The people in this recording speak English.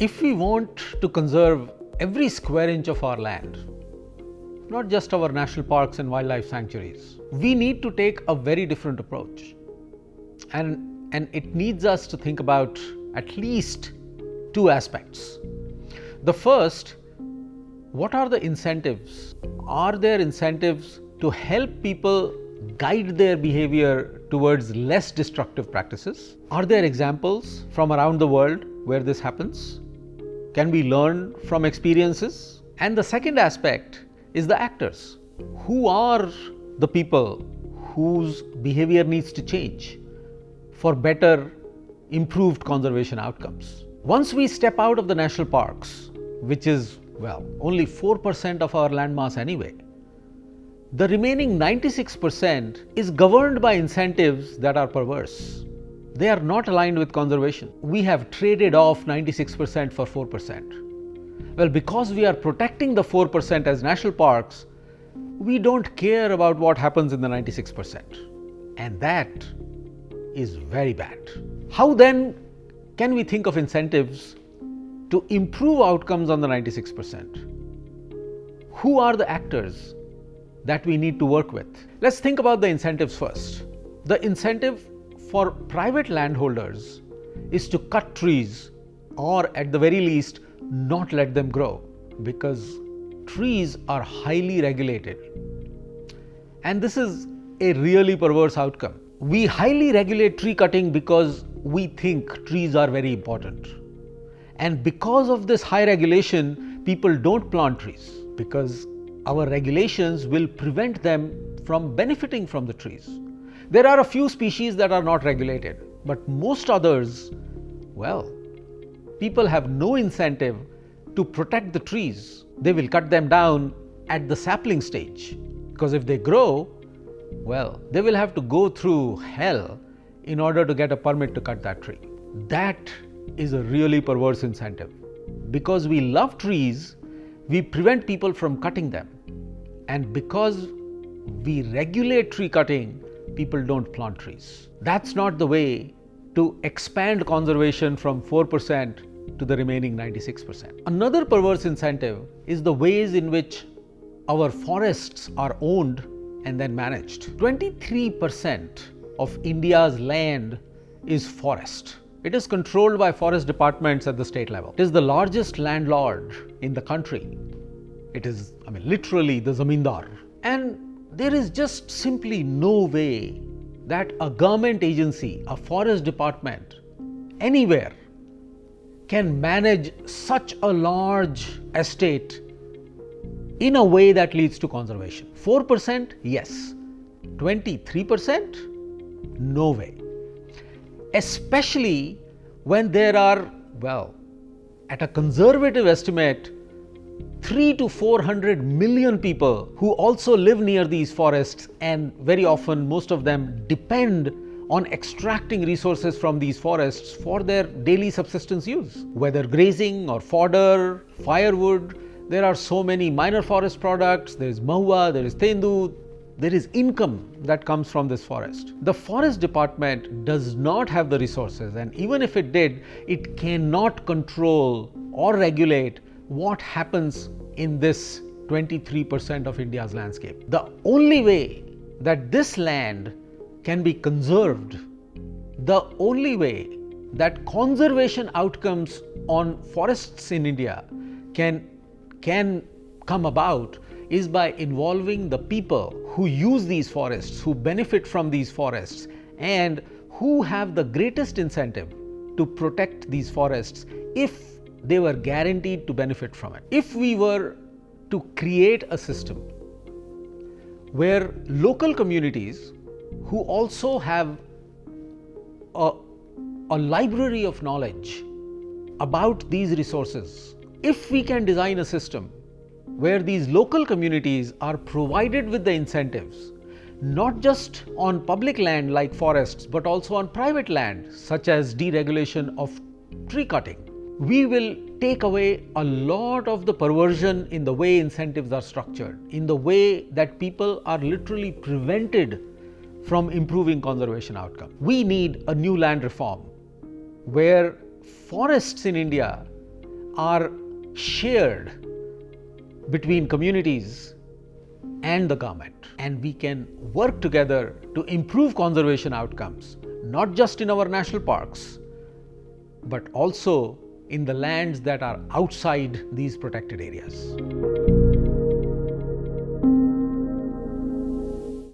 If we want to conserve every square inch of our land, not just our national parks and wildlife sanctuaries, we need to take a very different approach. And it needs us to think about at least two aspects. The first, what are the incentives? Are there incentives to help people guide their behavior towards less destructive practices? Are there examples from around the world where this happens? Can we learn from experiences? And the second aspect is the actors. Who are the people whose behavior needs to change for better, improved conservation outcomes? Once we step out of the national parks, which is, only 4% of our landmass anyway, the remaining 96% is governed by incentives that are perverse. They are not aligned with conservation. We have traded off 96% for 4%. Because we are protecting the 4% as national parks, we don't care about what happens in the 96%. And that is very bad. How then can we think of incentives to improve outcomes on the 96%? Who are the actors that we need to work with? Let's think about the incentives first. The incentive for private landholders is to cut trees, or at the very least, not let them grow, because trees are highly regulated. And this is a really perverse outcome. We highly regulate tree cutting because we think trees are very important. And because of this high regulation, people don't plant trees, because our regulations will prevent them from benefiting from the trees. There are a few species that are not regulated, but most others, people have no incentive to protect the trees. They will cut them down at the sapling stage, because if they grow, they will have to go through hell in order to get a permit to cut that tree. That is a really perverse incentive. Because we love trees, we prevent people from cutting them. And because we regulate tree cutting, people don't plant trees. That's not the way to expand conservation from 4% to the remaining 96%. Another perverse incentive is the ways in which our forests are owned and then managed. 23% of India's land is forest. It is controlled by forest departments at the state level. It is the largest landlord in the country. It is, literally the zamindar. And there is just simply no way that a government agency, a forest department, anywhere can manage such a large estate in a way that leads to conservation. 4%, yes. 23%, no way. Especially when there are, at a conservative estimate, 300 to 400 million people who also live near these forests, and very often most of them depend on extracting resources from these forests for their daily subsistence use. Whether grazing or fodder, firewood, there are so many minor forest products, there is mahua, there is tendu, there is income that comes from this forest. The forest department does not have the resources, and even if it did, it cannot control or regulate what happens in this 23% of India's landscape. The only way that this land can be conserved, the only way that conservation outcomes on forests in India can come about is by involving the people who use these forests, who benefit from these forests, and who have the greatest incentive to protect these forests if they were guaranteed to benefit from it. If we were to create a system where local communities who also have a library of knowledge about these resources, if we can design a system where these local communities are provided with the incentives, not just on public land like forests, but also on private land, such as deregulation of tree cutting, we will take away a lot of the perversion in the way incentives are structured, in the way that people are literally prevented from improving conservation outcome. We need a new land reform where forests in India are shared between communities and the government, and we can work together to improve conservation outcomes, not just in our national parks, but also in the lands that are outside these protected areas.